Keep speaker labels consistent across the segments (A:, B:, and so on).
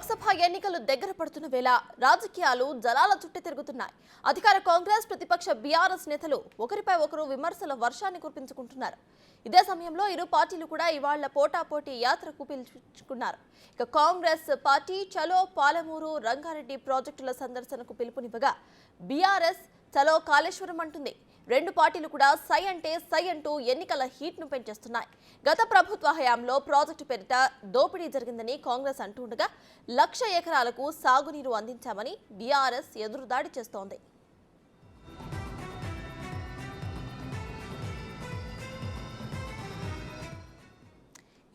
A: లోక్సభ ఎన్నికలు దగ్గర పడుతున్న వేళ రాజకీయాలు జలాల చుట్టూ తిరుగుతున్నాయి. అధికార కాంగ్రెస్ ప్రతిపక్ష బీఆర్ఎస్ నేతలు ఒకరిపై ఒకరు విమర్శల వర్షాన్ని కురిపించుకుంటున్నారు. ఇదే సమయంలో ఇరు పార్టీలు కూడా ఇవాళ్ల పోటాపోటీ యాత్రకు పిలుచుకున్నారు. ఇక కాంగ్రెస్ పార్టీ చలో పాలమూరు రంగారెడ్డి ప్రాజెక్టుల సందర్శనకు పిలుపునివ్వగా బీఆర్ఎస్ చలో కాళేశ్వరం అంటుంది. రెండు పార్టీలు కూడా సై అంటే సై అంటూ ఎన్నికల హీట్ను పెంచేస్తున్నాయి. గత ప్రభుత్వ హయాంలో ప్రాజెక్టు పేరిట దోపిడీ జరిగిందని కాంగ్రెస్ అంటుండగా 1,00,000 ఎకరాలకు సాగునీరు అందించామని బీఆర్ఎస్ ఎదురుదాడి చేస్తోంది.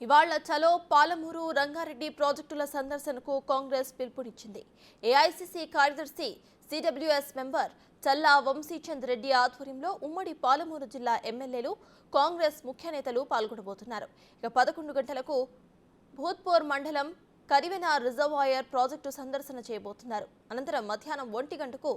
A: ఇవాళ్ల చలో పాలమూరు రంగారెడ్డి ప్రాజెక్టుల సందర్శనకు కాంగ్రెస్ పిలుపునిచ్చింది. ఏఐసీసీ కార్యదర్శి సిడబ్ల్యూఎస్ మెంబర్ చల్లా వంశీచంద్ రెడ్డి ఆధ్వర్యంలో ఉమ్మడి పాలమూరు జిల్లా ఎమ్మెల్యేలు కాంగ్రెస్ ముఖ్య నేతలు పాల్గొనబోతున్నారు. ఇక 11 గంటలకు భూత్పూర్ మండలం కరివెన రిజర్వాయర్ ప్రాజెక్టు సందర్శన చేయబోతున్నారు. అనంతరం మధ్యాహ్నం 1 గంటకు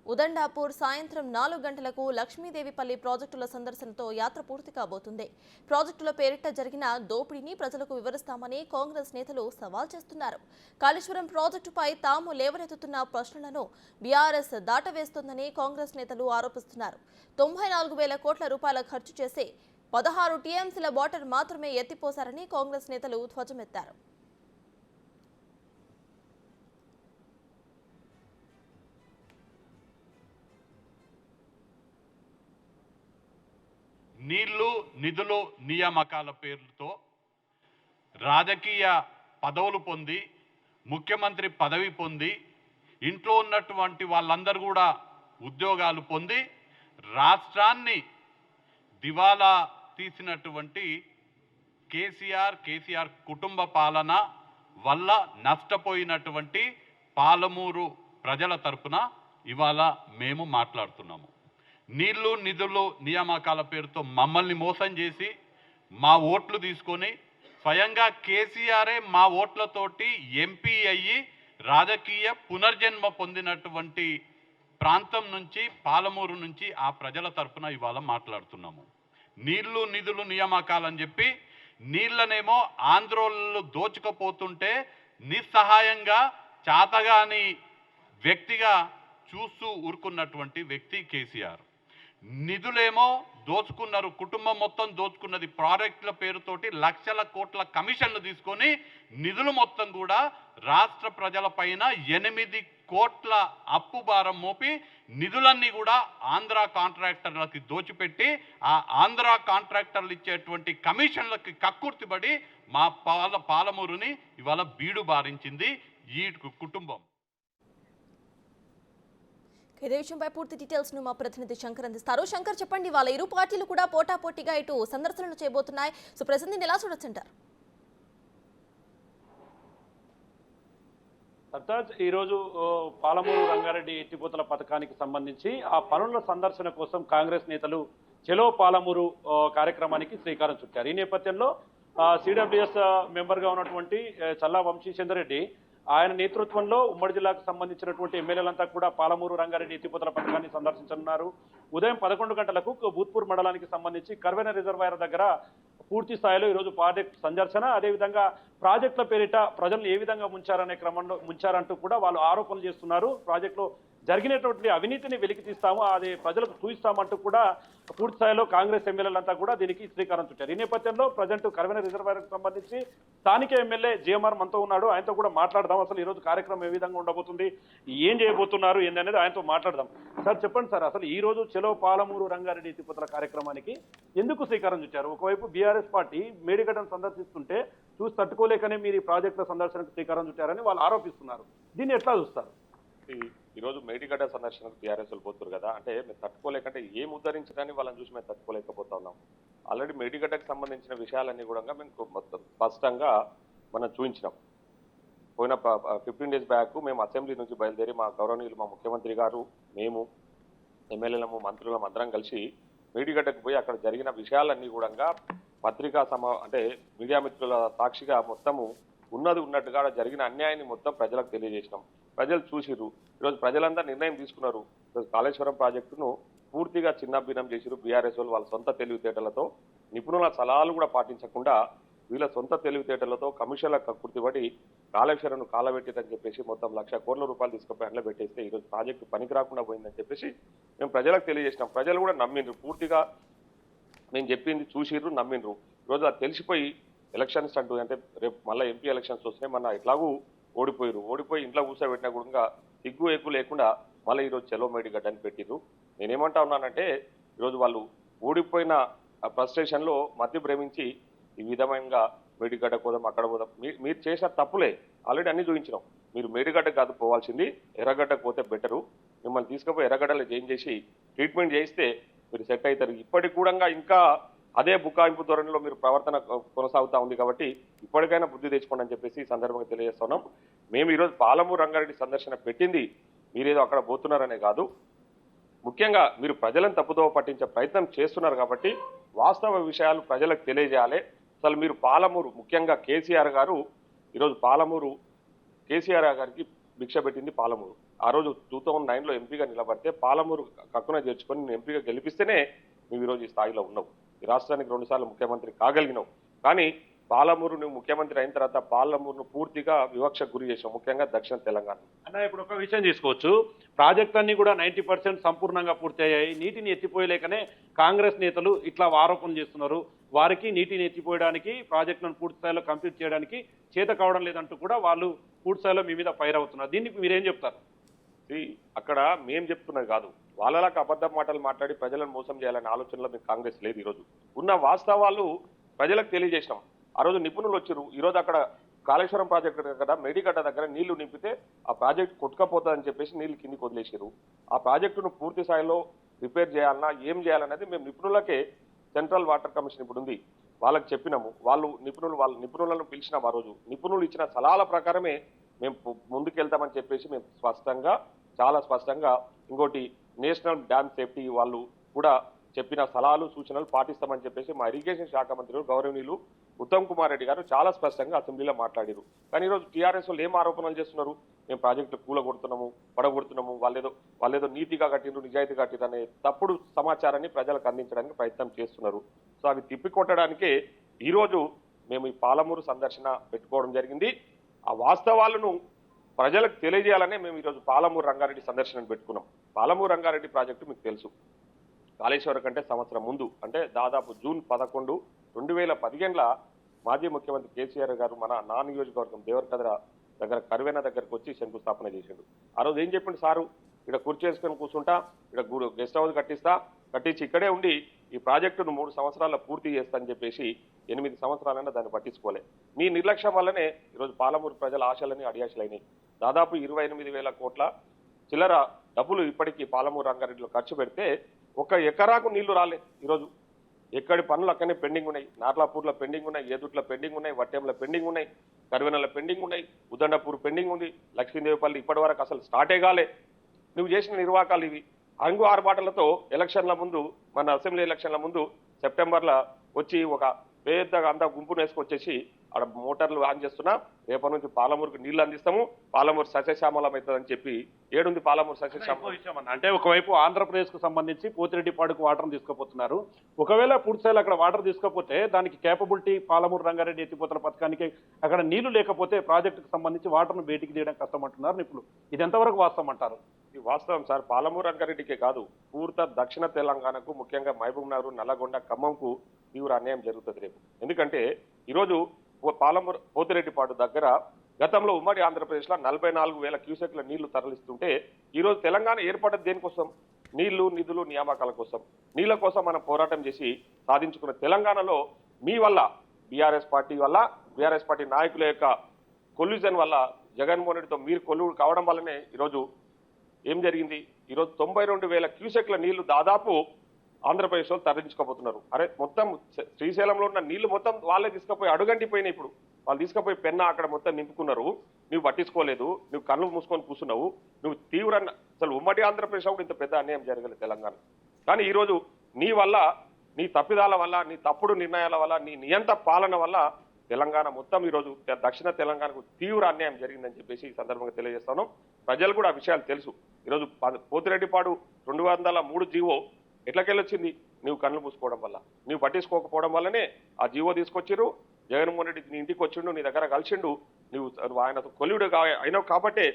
A: ఉదండాపూర్, సాయంత్రం 4 గంటలకు లక్ష్మీదేవిపల్లి ప్రాజెక్టుల సందర్శనతో యాత్ర పూర్తి కాబోతుంది. ప్రాజెక్టుల పేరిట జరిగిన దోపిడీని ప్రజలకు వివరిస్తామని కాంగ్రెస్ నేతలు సవాల్ చేస్తున్నారు. కాళేశ్వరం ప్రాజెక్టుపై తాము లేవనెత్తుతున్న ప్రశ్నలను బీఆర్ఎస్ దాటవేస్తోందని కాంగ్రెస్ నేతలు ఆరోపిస్తున్నారు. 94,000 కోట్ల రూపాయల ఖర్చు చేసి 16 టీఎంసీల వాటర్ మాత్రమే ఎత్తిపోశారని కాంగ్రెస్ నేతలు ధ్వజమెత్తారు.
B: నీళ్లు నిధులు నియామకాల పేర్లతో రాజకీయ పదవులు పొంది ముఖ్యమంత్రి పదవి పొంది ఇంట్లో ఉన్నటువంటి వాళ్ళందరూ కూడా ఉద్యోగాలు పొంది రాష్ట్రాన్ని దివాలా తీసినటువంటి కేసీఆర్ కుటుంబ పాలన వల్ల నష్టపోయినటువంటి పాలమూరు ప్రజల తరపున ఇవాళ మేము మాట్లాడుతున్నాము. నీళ్లు నిధులు నియామకాల పేరుతో మమ్మల్ని మోసం చేసి మా ఓట్లు తీసుకొని స్వయంగా కేసీఆరే మా ఓట్లతోటి ఎంపీ అయ్యి రాజకీయ పునర్జన్మ పొందినటువంటి ప్రాంతం నుంచి పాలమూరు నుంచి ఆ ప్రజల తరపున ఇవాళ మాట్లాడుతున్నాము. నీళ్లు నిధులు నియామకాలని చెప్పి నీళ్లనేమో ఆంధ్రోళ్ళు దోచుకపోతుంటే నిస్సహాయంగా చాతగాని వ్యక్తిగా చూస్తూ ఊరుకున్నటువంటి వ్యక్తి కేసీఆర్. నిధులేమో దోచుకున్నారు, కుటుంబం మొత్తం దోచుకున్నది. ప్రాజెక్టుల పేరుతోటి 1,00,000 కోట్ల కమిషన్లు తీసుకొని నిధులు మొత్తం కూడా రాష్ట్ర ప్రజల పైన 8 కోట్ల అప్పు భారం మోపి నిధులన్నీ కూడా ఆంధ్ర కాంట్రాక్టర్లకి దోచిపెట్టి ఆ ఆంధ్ర కాంట్రాక్టర్లు ఇచ్చేటువంటి కమిషన్లకి కక్కుర్తిపడి మా పాలమూరుని ఇవాళ బీడు బారించింది ఈ కుటుంబం.
A: ఇదే విషయంపై పూర్తి డీటెయిల్స్ ను మా ప్రతినిధి శంకర్ అందిస్తారు. శంకర్, చెప్పండి, వాళ్ళ ఇరు పార్టీలు కూడా పోటాపోటీగా ఇటు సందర్శనలు చేయబోతున్నాయి. సో ప్రజెంట్ ఎలా చూడొచ్చంటారు?
C: సర్తాజ్, ఈరోజు పాలమూరు రంగారెడ్డి ఎత్తిపోతల పథకానికి సంబంధించి ఆ పనుల సందర్శన కోసం కాంగ్రెస్ నేతలు చెలో పాలమూరు కార్యక్రమానికి శ్రీకారం చుట్టారు. ఈ నేపథ్యంలో సిడబ్ల్యూఎస్ మెంబర్గా ఉన్నటువంటి చల్లా వంశీచంద్ రెడ్డి ఆయన నేతృత్వంలో ఉమ్మడి జిల్లాకు సంబంధించినటువంటి ఎమ్మెల్యేలంతా కూడా పాలమూరు రంగారెడ్డి ఎత్తిపోతల పథకాన్ని సందర్శించనున్నారు. ఉదయం 11 గంటలకు భూత్పూర్ మండలానికి సంబంధించి కర్వెన రిజర్వాయర్ దగ్గర పూర్తి స్థాయిలో ఈరోజు ప్రాజెక్ట్ సందర్శన, అదేవిధంగా ప్రాజెక్టుల పేరిట ప్రజలను ఏ విధంగా ముంచారనే క్రమంలో ముంచారంటూ కూడా వాళ్ళు ఆరోపణలు చేస్తున్నారు. ప్రాజెక్టులో జరిగినటువంటి అవినీతిని వెలికి తీస్తాము, అది ప్రజలకు చూపిస్తామంటూ కూడా పూర్తి స్థాయిలో కాంగ్రెస్ ఎమ్మెల్యేలంతా కూడా దీనికి శ్రీకారం చుట్టారు. ఈ నేపథ్యంలో ప్రజెంట్ కర్వెన రిజర్వాయర్కి సంబంధించి స్థానిక ఎమ్మెల్యే జేఎంఆర్ మనతో ఉన్నాడు. ఆయనతో కూడా మాట్లాడదాం. అసలు ఈరోజు కార్యక్రమం ఏ విధంగా ఉండబోతుంది, ఏం చేయబోతున్నారు ఏందనేది ఆయనతో మాట్లాడదాం. సార్, చెప్పండి సార్, అసలు ఈ రోజు చెలో పాలమూరు రంగారెడ్డి ఎత్తిపోతల కార్యక్రమానికి ఎందుకు శ్రీకారం చుట్టారు? ఒకవైపు బీఆర్ఎస్ పార్టీ మేడిగడ్డను సందర్శిస్తుంటే చూసి తట్టుకోలేకనే మీరు ఈ ప్రాజెక్టుల సందర్శనకు శ్రీకారం చుట్టారని వాళ్ళు ఆరోపిస్తున్నారు. దీన్ని ఎట్లా చూస్తారు?
D: ఈరోజు మేడిగడ్డ సందర్శనకు టీఆర్ఎస్ పోతున్నారు కదా, అంటే మేము తట్టుకోలేకంటే ఏం ఉద్ధరించడాన్ని వాళ్ళని చూసి మేము తట్టుకోలేకపోతా ఉన్నాం. ఆల్రెడీ మేడిగడ్డకు సంబంధించిన విషయాలన్నీ కూడా మేము మొత్తం స్పష్టంగా మనం చూపించినాం. పోయిన 15 డేస్ బ్యాక్ మేము అసెంబ్లీ నుంచి బయలుదేరి మా గౌరవనీయులు మా ముఖ్యమంత్రి గారు, మేము ఎమ్మెల్యేలము మంత్రులం అందరం కలిసి మేడిగడ్డకు పోయి అక్కడ జరిగిన విషయాలన్నీ కూడా పత్రికా అంటే మీడియా మిత్రుల సాక్షిగా మొత్తము ఉన్నట్టుగా జరిగిన అన్యాయాన్ని మొత్తం ప్రజలకు తెలియజేసినాం. ప్రజలు చూసిరు. ఈరోజు ప్రజలందరూ నిర్ణయం తీసుకున్నారు. ఈరోజు కాళేశ్వరం ప్రాజెక్టును పూర్తిగా చిన్నాభిన్నం చేసిరు. బీఆర్ఎస్ వాళ్ళు వాళ్ళ సొంత తెలివితేటలతో, నిపుణుల సలహాలు కూడా పాటించకుండా వీళ్ళ సొంత తెలివితేటలతో కమిషన్లకు కక్కుర్తిపడి కాళేశ్వరం కాలబెట్టిదని చెప్పేసి మొత్తం 1,00,00,000 కోట్ల రూపాయలు తీసుకుపోయి అందులో పెట్టేస్తే ఈరోజు ప్రాజెక్టు పనికి రాకుండా పోయిందని చెప్పేసి మేము ప్రజలకు తెలియజేసినాం. ప్రజలు కూడా నమ్మిండ్రు, పూర్తిగా నేను చెప్పింది చూసిర్రు, నమ్మిండ్రు. ఈరోజు అది తెలిసిపోయి ఎలక్షన్స్ అంటూ అంటే రేపు మళ్ళీ ఎంపీ ఎలక్షన్స్ వస్తున్నాయి, మన ఎట్లాగూ ఓడిపోయి ఇంట్లో కూర్చోబెట్టినా కూడా సిగ్గు ఎక్కువ లేకుండా మళ్ళీ ఈరోజు చలో మేడిగడ్డ అని పెట్టిర్రు. నేనేమంటా ఉన్నానంటే ఈరోజు వాళ్ళు ఓడిపోయిన ఫ్రస్ట్రేషన్లో మధ్య భ్రమించి ఈ విధంగా మేడిగడ్డ పోదాం అక్కడ పోదాం, మీరు చేసిన తప్పులే ఆల్రెడీ అన్ని చూపించినాం. మీరు మేడిగడ్డ కాదు పోవాల్సింది, ఎర్రగడ్డకు పోతే బెటరు. మిమ్మల్ని తీసుకుపోయి ఎర్రగడ్డలో చేంజ్ చేసి ట్రీట్మెంట్ చేయిస్తే మీరు సెట్ అవుతారు. ఇప్పటికి కూడా ఇంకా అదే బుకాయింపు ధోరణిలో మీరు ప్రవర్తన కొనసాగుతూ ఉంది కాబట్టి ఇప్పటికైనా బుద్ధి తెచ్చుకోండి అని చెప్పేసి ఈ సందర్భంగా తెలియజేస్తున్నాం. మేము ఈరోజు పాలమూరు రంగారెడ్డి సందర్శన పెట్టింది మీరేదో అక్కడ పోతున్నారనే కాదు, ముఖ్యంగా మీరు ప్రజలను తప్పుదోవ పట్టించే ప్రయత్నం చేస్తున్నారు కాబట్టి వాస్తవ విషయాలు ప్రజలకు తెలియజేయాలి. అసలు మీరు పాలమూరు, ముఖ్యంగా కేసీఆర్ గారు ఈరోజు పాలమూరు, కేసీఆర్ గారికి భిక్ష పెట్టింది పాలమూరు. ఆ రోజు 2009లో ఎంపీగా నిలబడితే పాలమూరు కక్కున చేర్చుకొని నేను ఎంపీగా గెలిపిస్తేనే నువ్వు ఈరోజు ఈ స్థాయిలో ఉన్నావు. ఈ రాష్ట్రానికి 2 సార్లు ముఖ్యమంత్రి కాగలిగినావు. కానీ పాలమూరు నువ్వు ముఖ్యమంత్రి అయిన తర్వాత పాలమూరును పూర్తిగా వివక్షకు గురి చేసావు, ముఖ్యంగా దక్షిణ తెలంగాణ.
C: అన్న ఇప్పుడు ఒక విషయం తీసుకోవచ్చు, ప్రాజెక్టులన్నీ కూడా 90% సంపూర్ణంగా పూర్తయ్యాయి. నీటిని ఎత్తిపోయలేకనే కాంగ్రెస్ నేతలు ఇట్లా ఆరోపణలు చేస్తున్నారు. వారికి నీటిని ఎత్తిపోయడానికి, ప్రాజెక్టులను పూర్తి స్థాయిలో కంప్లీట్ చేయడానికి చేత కావడం లేదంటూ కూడా వాళ్ళు పూర్తి స్థాయిలో మీ మీద ఫైర్ అవుతున్నారు. దీనికి మీరేం చెప్తారు?
D: అక్కడ మేం చెప్తున్నది కాదు, వాళ్ళలాగా అబద్ధ మాటలు మాట్లాడి ప్రజలను మోసం చేయాలనే ఆలోచనలో మీకు కాంగ్రెస్ లేదు. ఈరోజు ఉన్న వాస్తవాలు ప్రజలకు తెలియజేసినాం. ఆ రోజు నిపుణులు వచ్చారు. ఈరోజు అక్కడ కాళేశ్వరం ప్రాజెక్టు దగ్గర మేడిగడ్డ దగ్గర నీళ్లు నింపితే ఆ ప్రాజెక్ట్ కొట్టుకపోతుందని చెప్పేసి నీళ్లు కిందికి వదిలేసారు. ఆ ప్రాజెక్టును పూర్తి స్థాయిలో రిపేర్ చేయాలన్నా ఏం చేయాలనేది మేము నిపుణులకే, సెంట్రల్ వాటర్ కమిషన్ ఇప్పుడు ఉంది, వాళ్ళకి చెప్పినాము. వాళ్ళ నిపుణులను పిలిచినాం. ఆ రోజు నిపుణులు ఇచ్చిన సలహాల ప్రకారమే మేము ముందుకెళ్తామని చెప్పేసి మేము చాలా స్పష్టంగా ఇంకోటి నేషనల్ డ్యామ్ సేఫ్టీ వాళ్ళు కూడా చెప్పిన సలహాలు సూచనలు పాటిస్తామని చెప్పేసి మా ఇరిగేషన్ శాఖ మంత్రులు గౌరవనీయులు ఉత్తమ్ కుమార్ రెడ్డి గారు చాలా స్పష్టంగా అసెంబ్లీలో మాట్లాడారు. కానీ ఈరోజు టీఆర్ఎస్ వాళ్ళు ఏం ఆరోపణలు చేస్తున్నారు? మేము ప్రాజెక్టులు కూలగొడుతున్నాము, పడగొడుతున్నాము, వాళ్ళేదో నీతిగా కట్టిండ్రు, నిజాయితీ కట్టిండ్రు అనే తప్పుడు సమాచారాన్ని ప్రజలకు అందించడానికి ప్రయత్నం చేస్తున్నారు. సో అవి తిప్పికొట్టడానికే ఈరోజు మేము ఈ పాలమూరు సందర్శన పెట్టుకోవడం జరిగింది. ఆ వాస్తవాలను ప్రజలకు తెలియజేయాలనే మేము ఈరోజు పాలమూరు రంగారెడ్డి సందర్శనను పెట్టుకున్నాం. పాలమూరు రంగారెడ్డి ప్రాజెక్టు మీకు తెలుసు, కాళేశ్వరం కంటే సంవత్సరం ముందు అంటే దాదాపు జూన్ 11, 2015 మాజీ ముఖ్యమంత్రి కేసీఆర్ గారు నా నియోజకవర్గం దేవరకద్ర దగ్గర కరువెన దగ్గరకు వచ్చి శంకుస్థాపన చేసిండు. ఆ రోజు ఏం చెప్పిండు సారు? ఇక్కడ కుర్చీ చేసుకొని కూర్చుంటా, ఇక్కడ గెస్ట్ హౌస్ కట్టించి ఇక్కడే ఉండి ఈ ప్రాజెక్టును 3 సంవత్సరాల్లో పూర్తి చేస్తా అని చెప్పేసి 8 సంవత్సరాలైనా దాన్ని పట్టించుకోలే. మీ నిర్లక్ష్యం వల్లనే ఈరోజు పాలమూరు ప్రజల ఆశలన్నీ అడియాశలైనాయి. దాదాపు 28,000 కోట్ల చిల్లర డబ్బులు ఇప్పటికీ పాలమూరు రంగారెడ్డిలో ఖర్చు పెడితే 1 ఎకరాకు నీళ్లు రాలే. ఈరోజు ఎక్కడి పనులు అక్కడనే పెండింగ్ ఉన్నాయి. నార్లాపూర్లో పెండింగ్ ఉన్నాయి, ఏదుట్లో పెండింగ్ ఉన్నాయి, వట్టెంలో పెండింగ్ ఉన్నాయి, కరువెనలో పెండింగ్ ఉన్నాయి, ఉదండపూర్ పెండింగ్ ఉంది, లక్ష్మీదేవిపల్లి ఇప్పటి వరకు అసలు స్టార్టే కాలే. నువ్వు చేసిన నిర్వాకాలు ఇవి. అంగు ఆర్బాటలతో ఎలక్షన్ల ముందు, మన అసెంబ్లీ ఎలక్షన్ల ముందు సెప్టెంబర్లో వచ్చి ఒక పెద్దగా అంతా గుంపును వేసుకొచ్చేసి ఆడ మోటార్లు ఆన్ చేస్తున్నా, రేపటి నుంచి పాలమూరుకు నీళ్లు అందిస్తాము, పాలమూరు సస్యశ్యామలం అవుతుందని చెప్పి ఏడుంది పాలమూరు సస్యశ్యామలం?
C: అంటే ఒకవైపు ఆంధ్రప్రదేశ్ కు సంబంధించి పోతిరెడ్డిపాడుకు వాటర్ తీసుకుపోతున్నారు. ఒకవేళ పూర్తిస్థాయిలో అక్కడ వాటర్ తీసుకపోతే దానికి కేపబిలిటీ పాలమూరు రంగారెడ్డి ఎత్తిపోతల పథకానికి అక్కడ నీళ్లు లేకపోతే ప్రాజెక్టుకు సంబంధించి వాటర్ను బయటికి తీయడం కష్టమంటున్నారు నిపుణులు. ఇది ఎంతవరకు వాస్తవం అంటారు?
D: ఇది వాస్తవం సార్. పాలమూరు రంగారెడ్డికే కాదు, పూర్త దక్షిణ తెలంగాణకు, ముఖ్యంగా మహబూబ్ నగర్, నల్లగొండ, ఖమ్మంకు తీవ్ర అన్యాయం జరుగుతుంది రేపు. ఎందుకంటే ఈరోజు పాలమూరు పోతిరెడ్డిపాడు దగ్గర గతంలో ఉమ్మడి ఆంధ్రప్రదేశ్లో 44,000 క్యూసెక్ల నీళ్లు తరలిస్తుంటే ఈరోజు తెలంగాణ ఏర్పడ్డది దేనికోసం? నీళ్లు, నిధులు, నియామకాల కోసం. నీళ్ల కోసం మనం పోరాటం చేసి సాధించుకున్న తెలంగాణలో మీ వల్ల, బీఆర్ఎస్ పార్టీ నాయకుల యొక్క కొల్యూజన్ వల్ల, జగన్మోహన్ రెడ్డితో మీరు కొల్లు కావడం వల్లనే ఈరోజు ఏం జరిగింది? ఈరోజు 92,000 క్యూసెక్ల నీళ్లు దాదాపు ఆంధ్రప్రదేశ్లో తరలించుకోబోతున్నారు. అరే మొత్తం శ్రీశైలంలో ఉన్న నీళ్లు మొత్తం వాళ్ళే తీసుకుపోయి అడుగంటిపోయినాయి. ఇప్పుడు వాళ్ళు తీసుకుపోయి పెన్నా అక్కడ మొత్తం నింపుకున్నారు. నువ్వు పట్టించుకోలేదు, నువ్వు కళ్ళు మూసుకొని కూర్చున్నావు. నువ్వు అసలు ఉమ్మడి ఆంధ్రప్రదేశ్లో కూడా ఇంత పెద్ద అన్యాయం జరగలేదు తెలంగాణ. కానీ ఈరోజు నీ వల్ల, నీ తప్పిదాల వల్ల, నీ తప్పుడు నిర్ణయాల వల్ల, నీ నియంత పాలన వల్ల తెలంగాణ మొత్తం ఈరోజు దక్షిణ తెలంగాణకు తీవ్ర అన్యాయం జరిగిందని చెప్పేసి ఈ సందర్భంగా తెలియజేస్తాను. ప్రజలు కూడా ఆ విషయాలు తెలుసు. ఈరోజు పోతిరెడ్డిపాడు 203 జీవో ఎట్లకెళ్ళొచ్చింది? నువ్వు కళ్ళు మూసుకోవడం వల్ల, నువ్వు పట్టించుకోకపోవడం వల్లనే ఆ జీవో తీసుకొచ్చిర్రు. జగన్మోహన్ రెడ్డి నీ ఇంటికి వచ్చిండు, నీ దగ్గర కలిసిండు, నువ్వు ఆయనతో కొలివుడు అయినావు కాబట్టే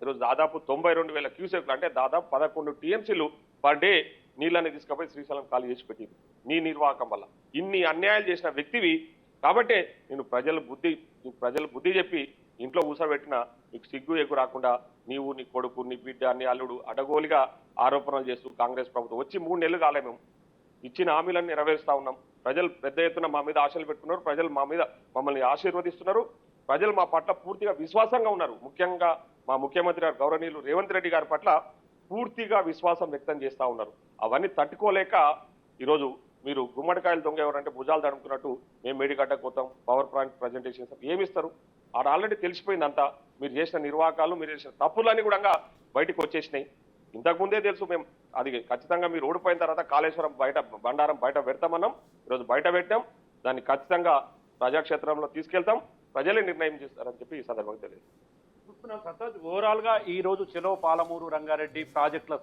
D: ఈరోజు దాదాపు 92,000 క్యూసెక్లు అంటే దాదాపు 11 టీఎంసీలు పర్ డే నీళ్ళని తీసుకుపోయి శ్రీశైలం ఖాళీ చేసి పెట్టింది నీ నిర్వాహకం వల్ల. ఇన్ని అన్యాయాలు చేసిన వ్యక్తివి కాబట్టే నేను ప్రజలు బుద్ధి చెప్పి ఇంట్లో కూసబెట్టిన నీకు సిగ్గు ఎగ్గు రాకుండా నీవు, నీ కొడుకు, నీ బిడ్డ, నీ అల్లుడు అడగోలుగా ఆరోపణలు చేస్తూ కాంగ్రెస్ ప్రభుత్వం వచ్చి 3 నెలలు కాలే. మేము ఇచ్చిన హామీలను నెరవేరుస్తా ఉన్నాం. ప్రజలు పెద్ద ఎత్తున మా మీద ఆశలు పెట్టుకున్నారు. ప్రజలు మమ్మల్ని ఆశీర్వదిస్తున్నారు. ప్రజలు మా పట్ల పూర్తిగా విశ్వాసంగా ఉన్నారు. ముఖ్యంగా మా ముఖ్యమంత్రి గారు గౌరవనీయులు రేవంత్ రెడ్డి గారి పట్ల పూర్తిగా విశ్వాసం వ్యక్తం చేస్తా ఉన్నారు. అవన్నీ తట్టుకోలేక ఈరోజు మీరు గుమ్మడికాయలు దొంగ ఎవరంటే భుజాలు తడుముకున్నట్టు మేము మేడిగడ్డకు పోతాం, పవర్ పాయింట్ ప్రజెంటేషన్స్ ఏమిస్తారు? ఆడ ఆల్రెడీ తెలిసిపోయిందంతా. మీరు చేసిన నిర్వాహకాలు, మీరు చేసిన తప్పులన్నీ కూడా బయటకు వచ్చేసినాయి. ఇంతకుముందే తెలుసు మేము. అది ఖచ్చితంగా మీరు ఓడిపోయిన తర్వాత కాళేశ్వరం బండారం బయట పెడతామన్నాం. ఈరోజు బయట పెట్టాం. దాన్ని ఖచ్చితంగా ప్రజాక్షేత్రంలో తీసుకెళ్తాం. ప్రజలే నిర్ణయం చేస్తారని చెప్పి ఈ సందర్భంగా తెలియదు.
C: చూస్తున్నాం సత్తాజ్, ఓవరాల్ గా ఈ రోజు చెలో పాలమూరు రంగారెడ్డి ప్రాజెక్టుల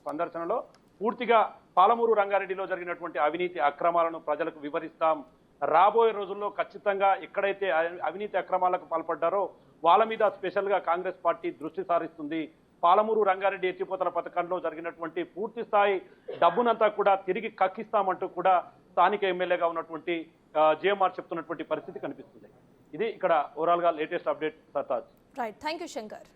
C: సందర్శనలో పూర్తిగా పాలమూరు రంగారెడ్డిలో జరిగినటువంటి అవినీతి అక్రమాలను ప్రజలకు వివరిస్తాం. రాబోయే రోజుల్లో ఖచ్చితంగా ఎక్కడైతే అవినీతి అక్రమాలకు పాల్పడ్డారో వాళ్ళ మీద స్పెషల్ గా కాంగ్రెస్ పార్టీ దృష్టి సారిస్తుంది. పాలమూరు రంగారెడ్డి ఎత్తిపోతల పథకంలో జరిగినటువంటి పూర్తి స్థాయి డబ్బునంతా కూడా తిరిగి కక్కిస్తామంటూ కూడా స్థానిక ఎమ్మెల్యేగా ఉన్నటువంటి జేఎంఆర్ చెప్తున్నటువంటి పరిస్థితి కనిపిస్తుంది. ఇది ఇక్కడ ఓవరాల్ గా latest update. Sartaj.
A: Right, thank you Shankar.